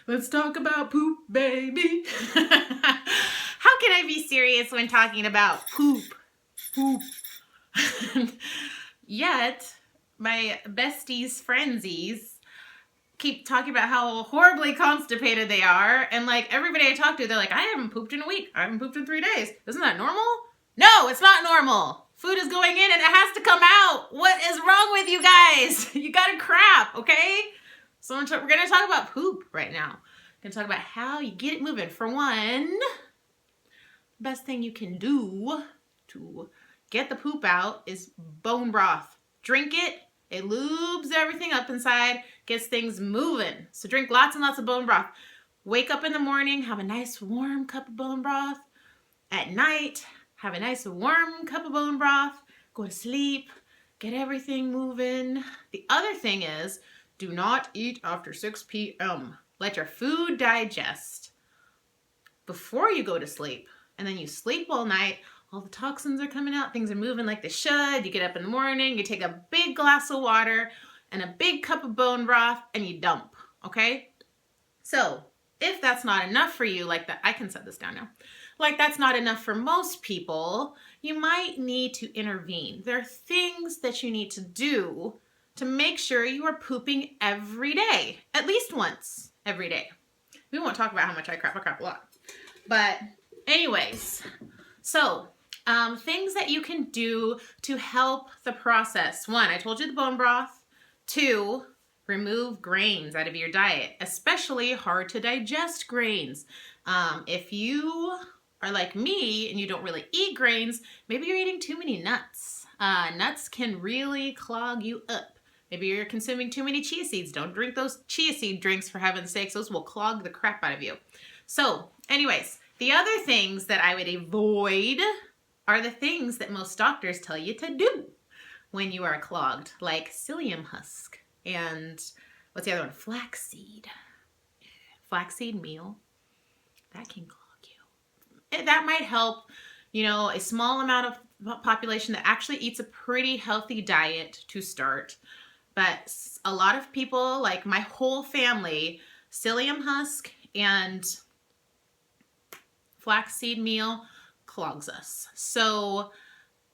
Let's talk about poop, baby. How can I be serious when talking about poop? Poop. Yet, my besties, frenzies, keep talking about how horribly constipated they are. And like everybody I talk to, they're like, I haven't pooped in a week. I haven't pooped in 3 days. Isn't that normal? No, it's not normal. Food is going in and it has to come out. What is wrong with you guys? You gotta crap, okay? So we're gonna talk about poop right now. We're gonna talk about how you get it moving. For one, best thing you can do to get the poop out is bone broth. Drink it. It lubes everything up inside, gets things moving. So drink lots and lots of bone broth. Wake up in the morning, have a nice warm cup of bone broth. At night, have a nice warm cup of bone broth. Go to sleep, get everything moving. The other thing is, do not eat after 6 p.m. Let your food digest before you go to sleep. And then you sleep all night. All the toxins are coming out. Things are moving like they should. You get up in the morning. You take a big glass of water and a big cup of bone broth and you dump. Okay? So if that's not enough for you, like that, I can set this down now. Like that's not enough for most people, you might need to intervene. There are things that you need to do to make sure you are pooping every day. At least once every day. We won't talk about how much I crap a lot. But anyways, so things that you can do to help the process. 1, I told you the bone broth. 2, remove grains out of your diet, especially hard to digest grains. If you are like me and you don't really eat grains, maybe you're eating too many nuts. Nuts can really clog you up. Maybe you're consuming too many chia seeds. Don't drink those chia seed drinks, for heaven's sakes. Those will clog the crap out of you. So anyways, the other things that I would avoid are the things that most doctors tell you to do when you are clogged, like psyllium husk and what's the other one? Flaxseed. Flaxseed meal. That can clog you. That might help, you know, a small amount of population that actually eats a pretty healthy diet to start. But a lot of people, like my whole family, psyllium husk and flaxseed meal clogs us. So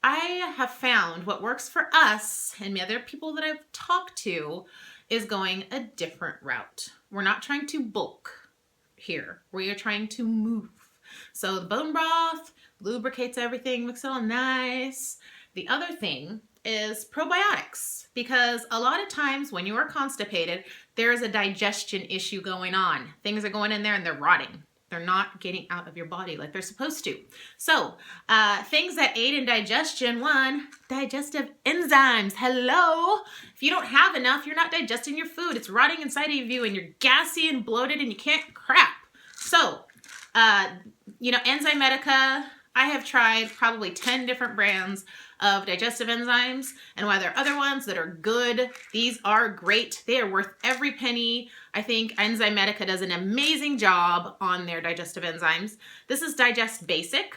I have found what works for us and the other people that I've talked to is going a different route. We're not trying to bulk here. We are trying to move. So the bone broth lubricates everything, makes it all nice. The other thing is probiotics, because a lot of times when you are constipated, there is a digestion issue going on. Things are going in there and they're rotting. They're not getting out of your body like they're supposed to. So things that aid in digestion, 1, digestive enzymes. Hello. If you don't have enough, you're not digesting your food. It's rotting inside of you and you're gassy and bloated and you can't crap. So, you know, Enzymatica, I have tried probably 10 different brands of digestive enzymes, and while there are other ones that are good, these are great. They are worth every penny. I think Enzymatica does an amazing job on their digestive enzymes. This is Digest Basic,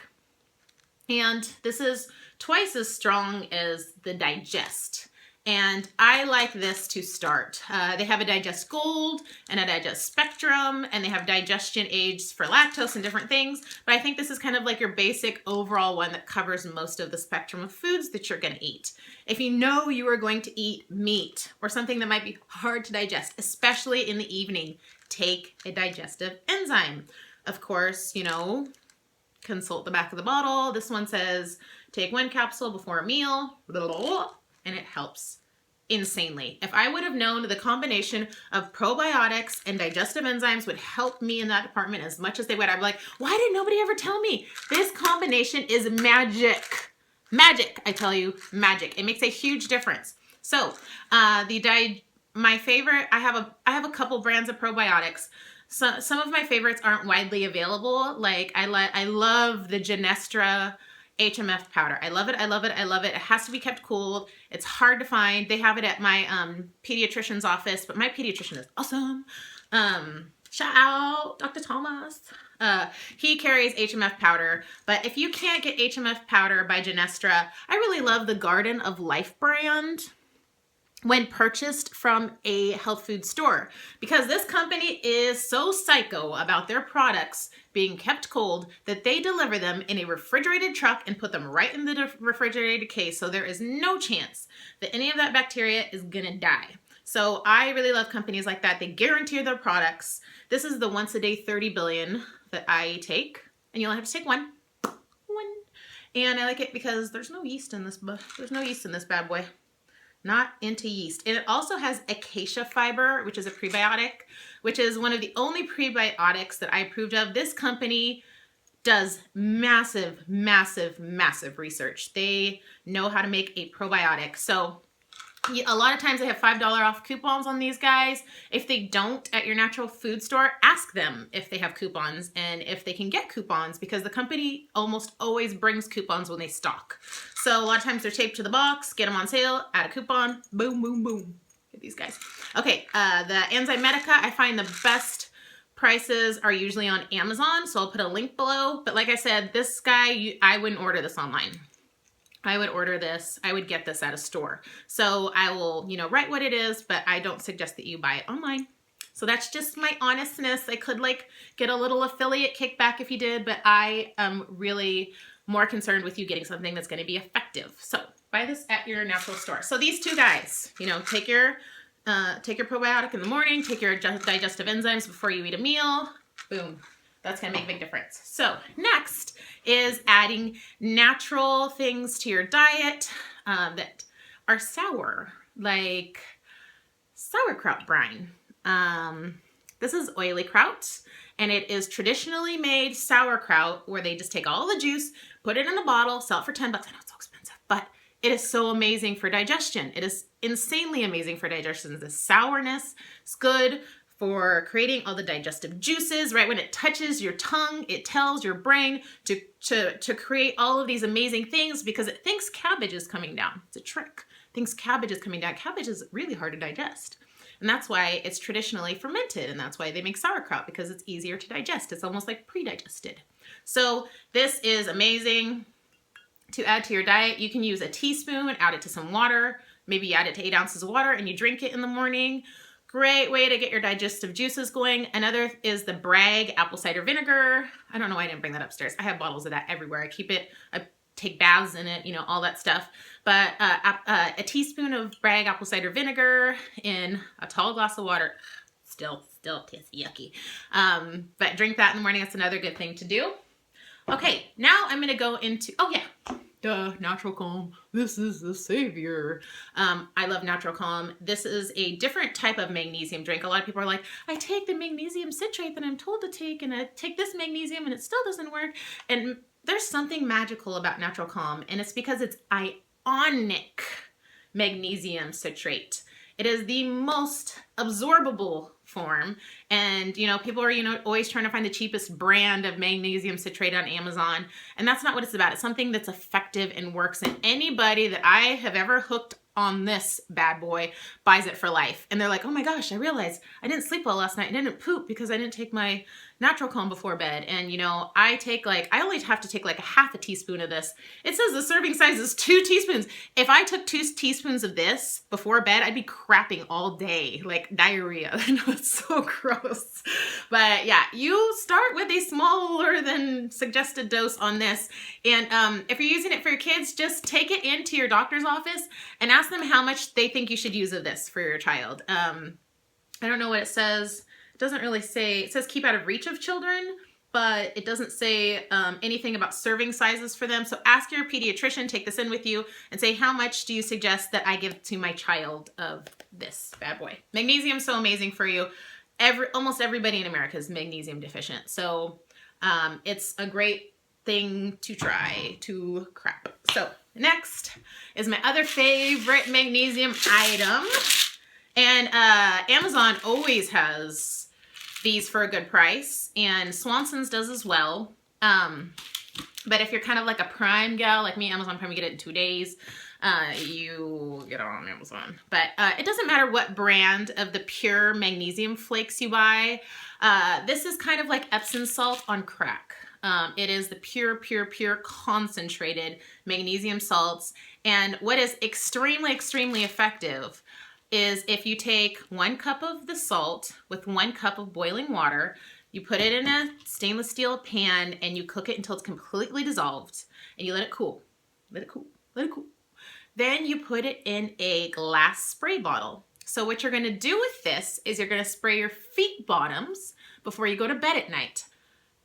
and this is twice as strong as the Digest. And I like this to start. They have a Digest Gold and a Digest Spectrum, and they have digestion aids for lactose and different things. But I think this is kind of like your basic overall one that covers most of the spectrum of foods that you're going to eat. If you know you are going to eat meat or something that might be hard to digest, especially in the evening, take a digestive enzyme. Of course, you know, consult the back of the bottle. This one says, take 1 capsule before a meal, blah, blah, blah, and it helps insanely. If I would have known the combination of probiotics and digestive enzymes would help me in that department as much as they would, I'd be like, why did nobody ever tell me? This combination is magic. Magic, I tell you, magic. It makes a huge difference. So, my favorite, I have a couple brands of probiotics. So, some of my favorites aren't widely available. Like I love the Genestra HMF powder. I love it. I love it. I love it. It has to be kept cool. It's hard to find. They have it at my pediatrician's office, but my pediatrician is awesome. Shout out Dr. Thomas. He carries HMF powder, but if you can't get HMF powder by Genestra, I really love the Garden of Life brand. when purchased from a health food store, because this company is so psycho about their products being kept cold that they deliver them in a refrigerated truck and put them right in the refrigerated case. So there is no chance that any of that bacteria is gonna die. So I really love companies like that. They guarantee their products. This is the once a day 30 billion that I take, and you only have to take one. And I like it because there's no yeast in this. There's no yeast in this bad boy. Not into yeast. And it also has acacia fiber, which is a prebiotic, which is one of the only prebiotics that I approved of. This company does massive, massive, massive research. They know how to make a probiotic. So a lot of times they have $5 off coupons on these guys. If they don't at your natural food store, ask them if they have coupons and if they can get coupons, because the company almost always brings coupons when they stock. So a lot of times they're taped to the box, get them on sale, add a coupon, boom, boom, boom. Get these guys. Okay, the Enzymatica, I find the best prices are usually on Amazon, so I'll put a link below. But like I said, this guy, I wouldn't order this online. I would order this. I would get this at a store. So I will, write what it is, but I don't suggest that you buy it online. So that's just my honestness. I could get a little affiliate kickback if you did, but I am really more concerned with you getting something that's going to be effective. So buy this at your natural store. So these two guys, take your probiotic in the morning, take your digestive enzymes before you eat a meal. Boom. That's going to make a big difference. So next is adding natural things to your diet that are sour, like sauerkraut brine. This is oily kraut, and it is traditionally made sauerkraut where they just take all the juice, put it in a bottle, sell it for $10. I know it's so expensive, but it is so amazing for digestion. It is insanely amazing for digestion. The sourness is good for creating all the digestive juices. Right when it touches your tongue, it tells your brain to create all of these amazing things because it thinks cabbage is coming down. It's a trick. It thinks cabbage is coming down. Cabbage is really hard to digest. And that's why it's traditionally fermented, and that's why they make sauerkraut, because it's easier to digest. It's almost like pre-digested. So this is amazing to add to your diet. You can use a teaspoon and add it to some water. Maybe you add it to 8 ounces of water and you drink it in the morning. Great way to get your digestive juices going. Another is the Bragg apple cider vinegar. I don't know why I didn't bring that upstairs. I have bottles of that everywhere. I keep it, I take baths in it, all that stuff. But a teaspoon of Bragg apple cider vinegar in a tall glass of water. Still tastes yucky. But drink that in the morning. That's another good thing to do. Okay, now I'm going to go into, Natural Calm. This is the savior. I love Natural Calm. This is a different type of magnesium drink. A lot of people are like, I take the magnesium citrate that I'm told to take, and I take this magnesium and it still doesn't work. And there's something magical about Natural Calm, and it's because it's ionic magnesium citrate. It is the most absorbable form, and people are always trying to find the cheapest brand of magnesium citrate on Amazon, and that's not what it's about. It's something that's effective and works, and anybody that I have ever hooked on this bad boy buys it for life. And they're like, oh my gosh, I realized I didn't sleep well last night. I didn't poop because I didn't take my Natural Calm before bed. And I only have to take a half a teaspoon of this. It says the serving size is 2 teaspoons. If I took 2 teaspoons of this before bed, I'd be crapping all day, like diarrhea. I know it's so gross. But yeah, you start with a smaller than suggested dose on this. And if you're using it for your kids, just take it into your doctor's office and ask them how much they think you should use of this for your child. I don't know what it says. It doesn't really say, it says keep out of reach of children, but it doesn't say anything about serving sizes for them. So ask your pediatrician, take this in with you, and say, how much do you suggest that I give to my child of this bad boy? Magnesium is so amazing for you. Almost everybody in America is magnesium deficient. So it's a great thing to try to crack. So next is my other favorite magnesium item. And Amazon always has these for a good price, and Swanson's does as well. But if you're kind of like a Prime gal like me, Amazon Prime, you get it in 2 days. You get it on Amazon. But it doesn't matter what brand of the pure magnesium flakes you buy. This is kind of like Epsom salt on crack. It is the pure concentrated magnesium salts. And what is extremely, extremely effective is if you take 1 cup of the salt with 1 cup of boiling water, you put it in a stainless steel pan and you cook it until it's completely dissolved and you let it cool. Let it cool. Let it cool. Then you put it in a glass spray bottle. So what you're going to do with this is you're going to spray your feet bottoms before you go to bed at night.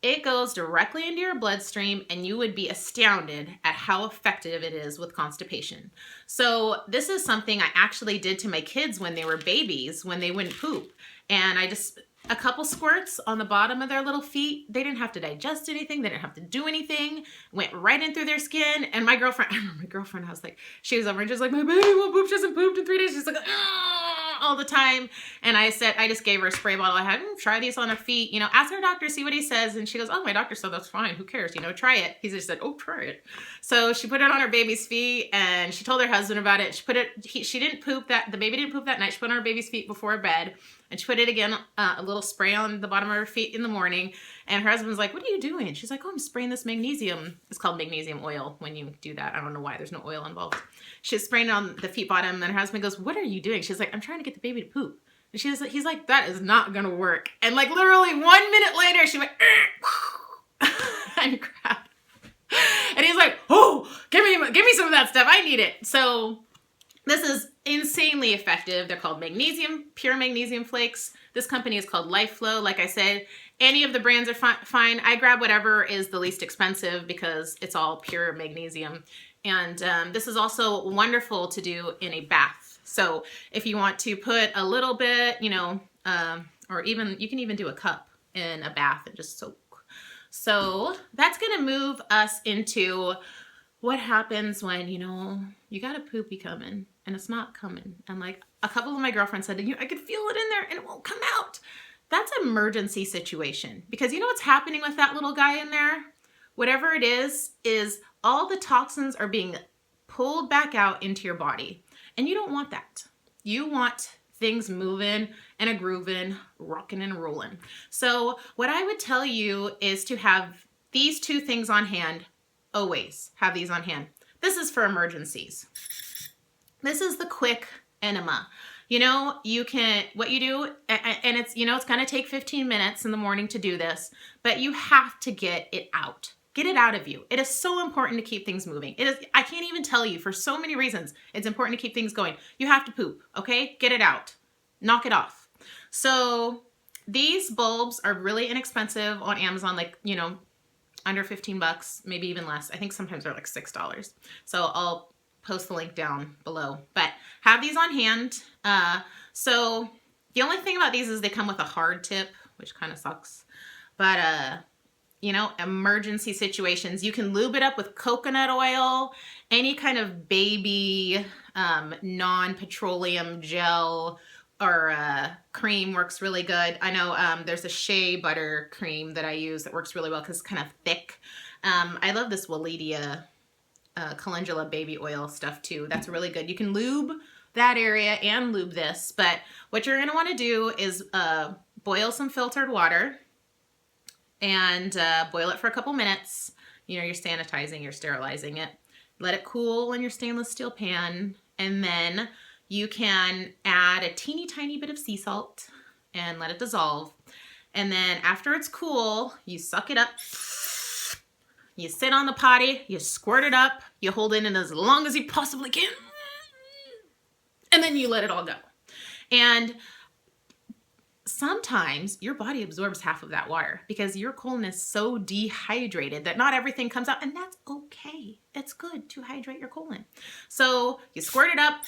It goes directly into your bloodstream and you would be astounded at how effective it is with constipation. So this is something I actually did to my kids when they were babies, when they wouldn't poop. And I just, a couple squirts on the bottom of their little feet. They didn't have to digest anything. They didn't have to do anything. Went right in through their skin. And my girlfriend, I remember my girlfriend, I was like, she was over and just like, my baby won't poop. She hasn't pooped in 3 days. She's like, all the time. And I said, I just gave her a spray bottle. I had, try these on her feet, you know, ask her doctor, see what he says. And she goes, oh, my doctor said that's fine. Who cares? You know, try it. He just said, oh, try it. So she put it on her baby's feet and she told her husband about it. She put it, she didn't poop that, the baby didn't poop that night. She put it on her baby's feet before bed. And she put it again, a little spray on the bottom of her feet in the morning. And her husband's like, what are you doing? She's like, oh, I'm spraying this magnesium. It's called magnesium oil when you do that. I don't know why. There's no oil involved. She's spraying it on the feet bottom. And her husband goes, what are you doing? She's like, I'm trying to get the baby to poop. And he's like, that is not going to work. And like literally 1 minute later, she went, and crap. And he's like, oh, give me some of that stuff. I need it. So this is insanely effective. They're called magnesium, pure magnesium flakes. This company is called LifeFlow. Like I said, any of the brands are fine. I grab whatever is the least expensive because it's all pure magnesium. And this is also wonderful to do in a bath. So if you want to put a little bit, you know, or even, you can even do a cup in a bath and just soak. So that's going to move us into what happens when, you know, you got a poopy coming and it's not coming. And like a couple of my girlfriends said, you know, I could feel it in there and it won't come out. That's an emergency situation because you know what's happening with that little guy in there? Whatever it is all the toxins are being pulled back out into your body. And you don't want that. You want things moving and a grooving, rocking and rolling. So what I would tell you is to have these 2 things on hand. Always have these on hand. This is for emergencies. This is the quick enema. You know, you can, what you do, and it's, you know, it's going to take 15 minutes in the morning to do this, but you have to get it out. Get it out of you. It is so important to keep things moving. It is, I can't even tell you for so many reasons, it's important to keep things going. You have to poop, okay? Get it out. Knock it off. So these bulbs are really inexpensive on Amazon, like, you know, under 15 bucks, maybe even less. I think sometimes they're like $6. So I'll post the link down below, but have these on hand. So the only thing about these is they come with a hard tip, which kind of sucks, but, you know, emergency situations, you can lube it up with coconut oil, any kind of baby, non-petroleum gel or cream works really good. I know there's a shea butter cream that I use that works really well because it's kind of thick. I love this Waledia calendula baby oil stuff too. That's really good. You can lube that area and lube this, but what you're going to want to do is boil some filtered water and boil it for a couple minutes. You know, you're sanitizing, you're sterilizing it. Let it cool in your stainless steel pan, and then you can add a teeny tiny bit of sea salt and let it dissolve. And then after it's cool, you suck it up, you sit on the potty, you squirt it up, you hold it in as long as you possibly can, and then you let it all go. And sometimes your body absorbs half of that water because your colon is so dehydrated that not everything comes out, and that's okay. It's good to hydrate your colon. So you squirt it up,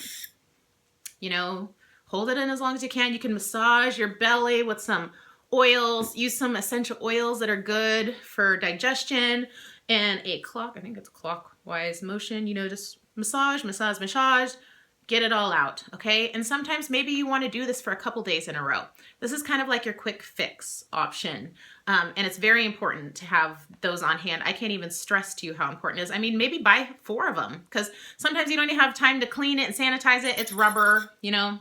you know, hold it in as long as you can. You can massage your belly with some oils, use some essential oils that are good for digestion, and I think it's a clockwise motion, you know, just massage, massage, massage, get it all out, okay? And sometimes maybe you want to do this for a couple days in a row. This is kind of like your quick fix option. And it's very important to have those on hand. I can't even stress to you how important it is. I mean, maybe buy 4 of them because sometimes you don't even have time to clean it and sanitize it. It's rubber, you know.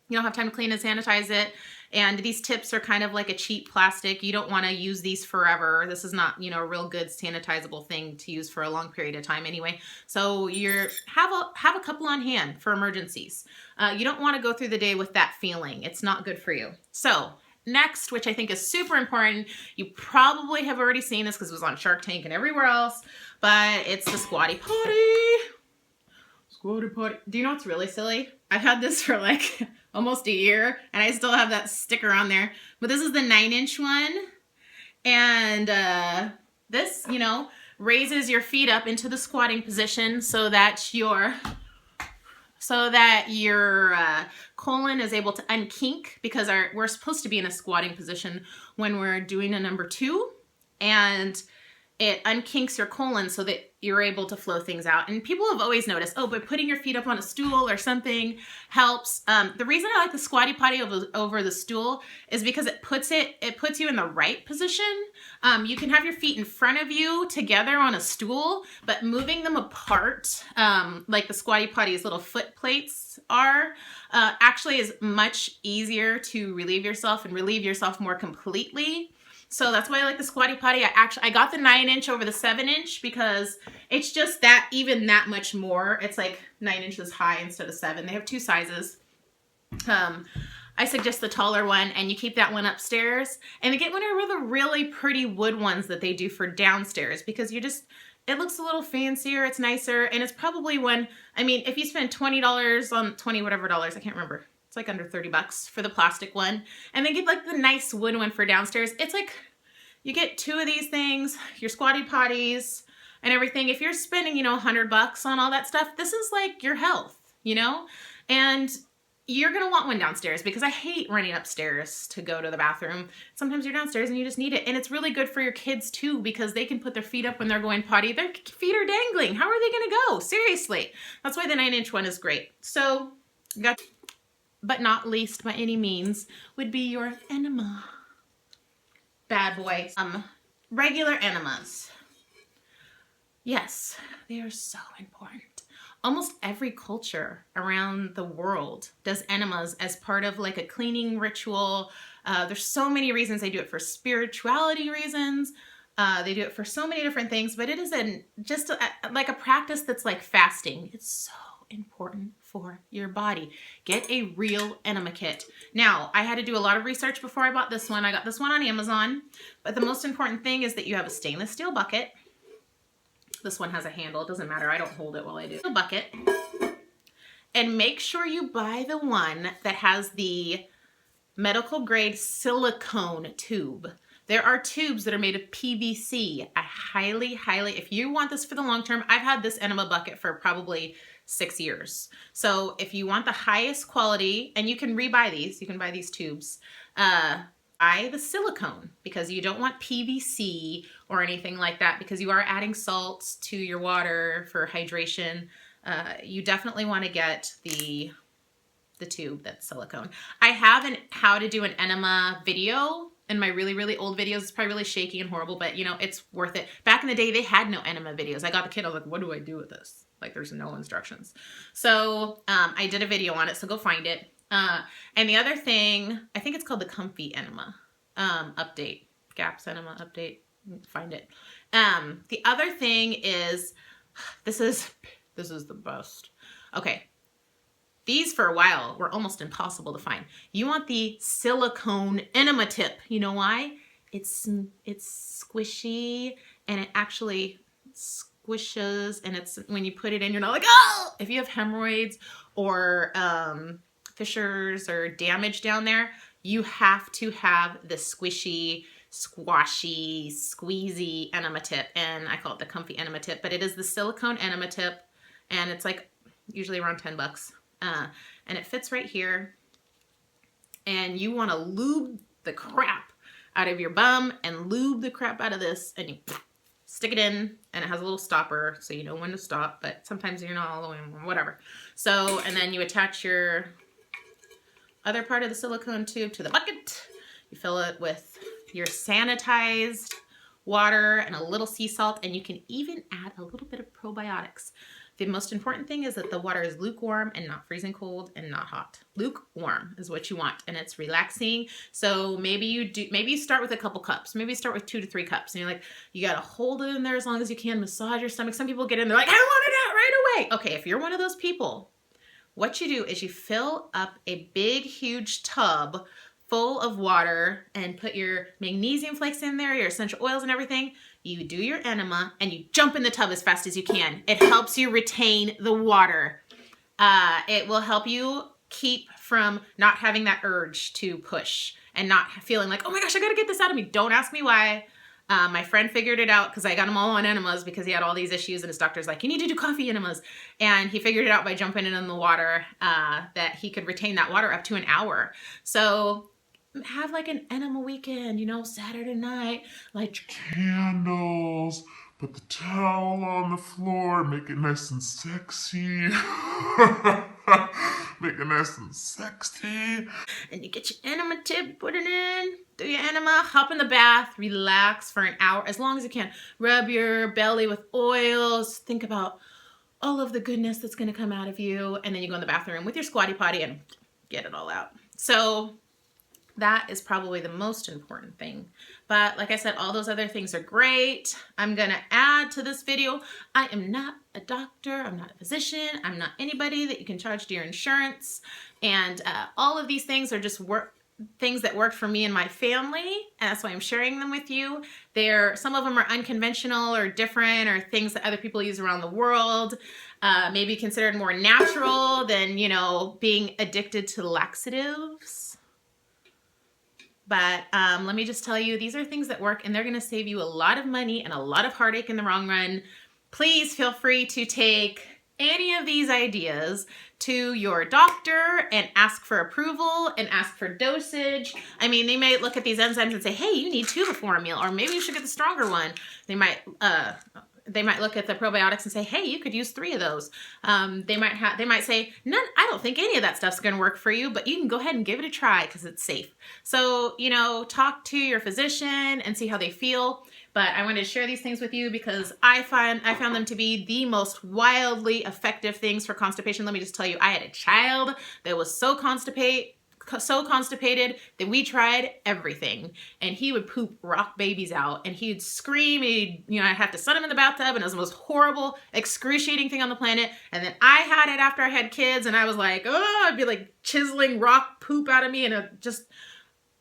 You don't have time to clean and sanitize it. And these tips are kind of like a cheap plastic. You don't want to use these forever. This is not, you know, a real good sanitizable thing to use for a long period of time anyway. So have a couple on hand for emergencies. You don't want to go through the day with that feeling. It's not good for you. So next, which I think is super important, you probably have already seen this because it was on Shark Tank and everywhere else, but it's the Squatty Potty. Squatty Potty. Do you know what's really silly? I've had this for like almost a year and I still have that sticker on there. But this is the 9-inch one. And this, you know, raises your feet up into the squatting position so that your colon is able to unkink, because we're supposed to be in a squatting position when we're doing a number 2. And it unkinks your colon so that you're able to flow things out. And people have always noticed, oh, but putting your feet up on a stool or something helps. The reason I like the Squatty Potty over the stool is because it puts you in the right position. You can have your feet in front of you together on a stool, but moving them apart, like the Squatty Potty's little foot plates are, actually is much easier to relieve yourself and relieve yourself more completely. So that's why I like the Squatty Potty. I got the 9-inch over the 7-inch because it's just even that much more. It's like 9 inches high instead of 7. They have 2 sizes. I suggest the taller one, and you keep that one upstairs. And they get one of the really pretty wood ones that they do for downstairs, because it looks a little fancier, it's nicer, and it's probably one, I mean, if you spend $20 on 20 whatever dollars, I can't remember. It's like under $30 for the plastic one. And then get like the nice wood one for downstairs. It's like, you get 2 of these things, your Squatty Potties and everything. If you're spending, you know, $100 on all that stuff, this is like your health, you know? And you're gonna want one downstairs, because I hate running upstairs to go to the bathroom. Sometimes you're downstairs and you just need it. And it's really good for your kids too, because they can put their feet up when they're going potty. Their feet are dangling. How are they gonna go? Seriously. That's why the 9-inch one is great. So, but not least by any means, would be your enema. Bad boy. Regular enemas. Yes, they are so important. Almost every culture around the world does enemas as part of like a cleaning ritual. There's so many reasons. They do it for spirituality reasons. They do it for so many different things, but it is like a practice that's like fasting. It's so important for your body. Get a real enema kit. Now, I had to do a lot of research before I bought this one. I got this one on Amazon, but the most important thing is that you have a stainless steel bucket. This one has a handle. It doesn't matter. I don't hold it while I do. A bucket. And make sure you buy the one that has the medical grade silicone tube. There are tubes that are made of PVC. I highly, if you want this for the long term, I've had this Enema Bucket for probably 6 years. So if you want the highest quality, and you can rebuy these, you can buy these tubes, buy the silicone, because you don't want PVC or anything like that, because you are adding salts to your water for hydration. You definitely want to get the tube that's silicone. I have an how to do an enema video in my really old videos. It's probably really shaky and horrible, but you know, it's worth it. Back in the day, they had no enema videos. I got the kit, I was like, what do I do with this? Like, there's no instructions. So I did a video on it, so go find it. And the other thing, I think it's called the Comfy Enema update. GAPS Enema update. Find it. The other thing is, this is the best. Okay. These for a while were almost impossible to find. You want the silicone enema tip. You know why? It's squishy, and it actually squishes, and it's when you put it in, you're not like, oh! If you have hemorrhoids or fissures or damage down there, you have to have the squishy, squashy, squeezy enema tip, and I call it the Comfy Enema tip, but it is the silicone enema tip, and it's like usually around $10. And it fits right here, and you want to lube the crap out of your bum and lube the crap out of this, and you stick it in, and it has a little stopper so you know when to stop, but sometimes you're not all the way, whatever. So, and then you attach your other part of the silicone tube to the bucket. You fill it with your sanitized water and a little sea salt, and you can even add a little bit of probiotics. The most important thing is that the water is lukewarm and not freezing cold and not hot. Lukewarm is what you want, and it's relaxing. So maybe you start with a couple cups. Maybe you start with 2 to 3 cups, and you're like, you gotta hold it in there as long as you can, massage your stomach. Some people get in there like, I want it out right away. Okay, if you're one of those people, what you do is you fill up a big, huge tub full of water and put your magnesium flakes in there, your essential oils and everything. You do your enema and you jump in the tub as fast as you can. It helps you retain the water. It will help you keep from not having that urge to push and not feeling like, oh my gosh, I gotta get this out of me. Don't ask me why. My friend figured it out because I got him all on enemas because he had all these issues, and his doctor's like, you need to do coffee enemas. And he figured it out by jumping in the water, that he could retain that water up to an hour. So have like an enema weekend, Saturday night, light your candles, put the towel on the floor, make it nice and sexy. Make it nice and sexy. And you get your enema tip, put it in, do your enema, hop in the bath, relax for an hour, as long as you can. Rub your belly with oils, think about all of the goodness that's gonna come out of you, and then you go in the bathroom with your squatty potty and get it all out. So that is probably the most important thing. But like I said, all those other things are great. I'm gonna add to this video, I am not a doctor, I'm not a physician, I'm not anybody that you can charge to your insurance. And all of these things are just things that worked for me and my family, and that's why I'm sharing them with you. Some of them are unconventional or different, or things that other people use around the world, maybe considered more natural than, being addicted to laxatives. But let me just tell you, these are things that work, and they're gonna save you a lot of money and a lot of heartache in the long run. Please feel free to take any of these ideas to your doctor and ask for approval and ask for dosage. I mean, they may look at these enzymes and say, hey, you need 2 before a meal, or maybe you should get the stronger one. They might look at the probiotics and say, hey, you could use 3 of those. They might say, none, I don't think any of that stuff's gonna work for you, but you can go ahead and give it a try because it's safe. So, talk to your physician and see how they feel. But I wanted to share these things with you because I found them to be the most wildly effective things for constipation. Let me just tell you, I had a child that was so constipated that we tried everything, and he would poop rock babies out, and he'd scream. I'd have to set him in the bathtub, and it was the most horrible, excruciating thing on the planet. And then I had it after I had kids, and I was like, oh, I'd be like chiseling rock poop out of me, and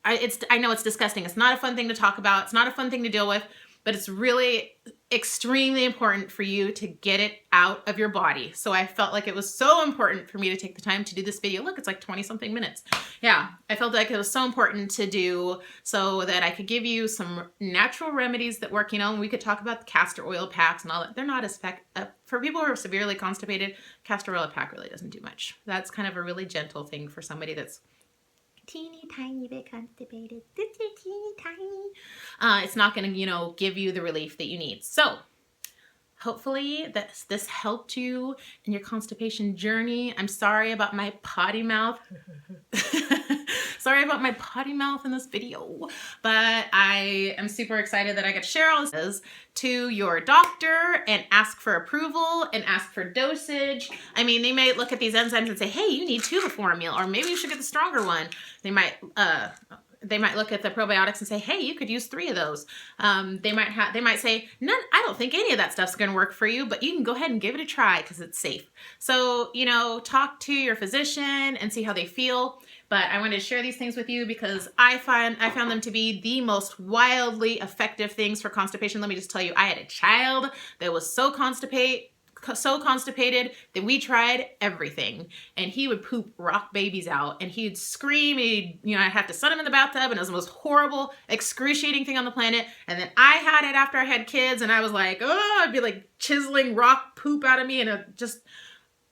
I know it's disgusting. It's not a fun thing to talk about. It's not a fun thing to deal with, but it's really extremely important for you to get it out of your body. So I felt like it was so important for me to take the time to do this video. Look, it's like 20 something minutes. Yeah, I felt like it was so important to do so that I could give you some natural remedies that work. We could talk about the castor oil packs and all that. They're not as for people who are severely constipated, castor oil pack really doesn't do much. That's kind of a really gentle thing for somebody that's teeny tiny bit constipated, teeny tiny. It's not going to, give you the relief that you need. So hopefully this helped you in your constipation journey. I'm sorry about my potty mouth. Sorry about my potty mouth in this video, but I am super excited that I get to share all this to your doctor and ask for approval and ask for dosage. I mean, they may look at these enzymes and say, hey, you need 2 before a meal, or maybe you should get the stronger one. They might look at the probiotics and say, hey, you could use 3 of those. They might say, none, I don't think any of that stuff's gonna work for you, but you can go ahead and give it a try because it's safe. So, talk to your physician and see how they feel. But I wanted to share these things with you because I found them to be the most wildly effective things for constipation. Let me just tell you, I had a child that was so constipated that we tried everything, and he would poop rock babies out, and he'd scream. I'd have to set him in the bathtub, and it was the most horrible, excruciating thing on the planet. And then I had it after I had kids, and I was like, oh, I'd be like chiseling rock poop out of me, and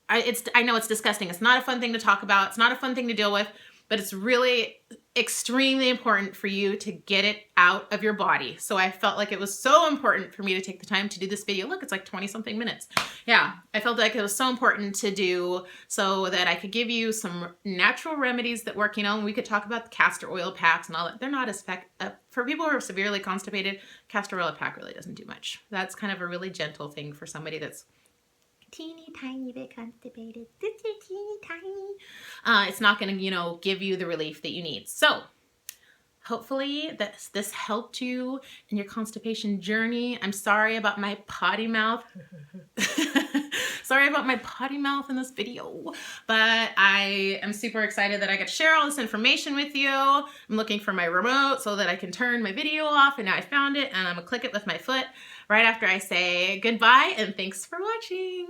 I know it's disgusting. It's not a fun thing to talk about. It's not a fun thing to deal with, but it's really extremely important for you to get it out of your body. So I felt like it was so important for me to take the time to do this video. Look, it's like 20 something minutes. Yeah, I felt like it was so important to do so that I could give you some natural remedies that work. We could talk about the castor oil packs and all that. They're not as for people who are severely constipated, castor oil pack really doesn't do much. That's kind of a really gentle thing for somebody that's teeny tiny bit constipated. Just a teeny tiny. It's not going to, you know, give you the relief that you need. So hopefully this helped you in your constipation journey. I'm sorry about my potty mouth. Sorry about my potty mouth in this video, but I am super excited that I get to share all this information with you. I'm looking for my remote so that I can turn my video off, and now I found it, and I'm gonna click it with my foot right after I say goodbye and thanks for watching.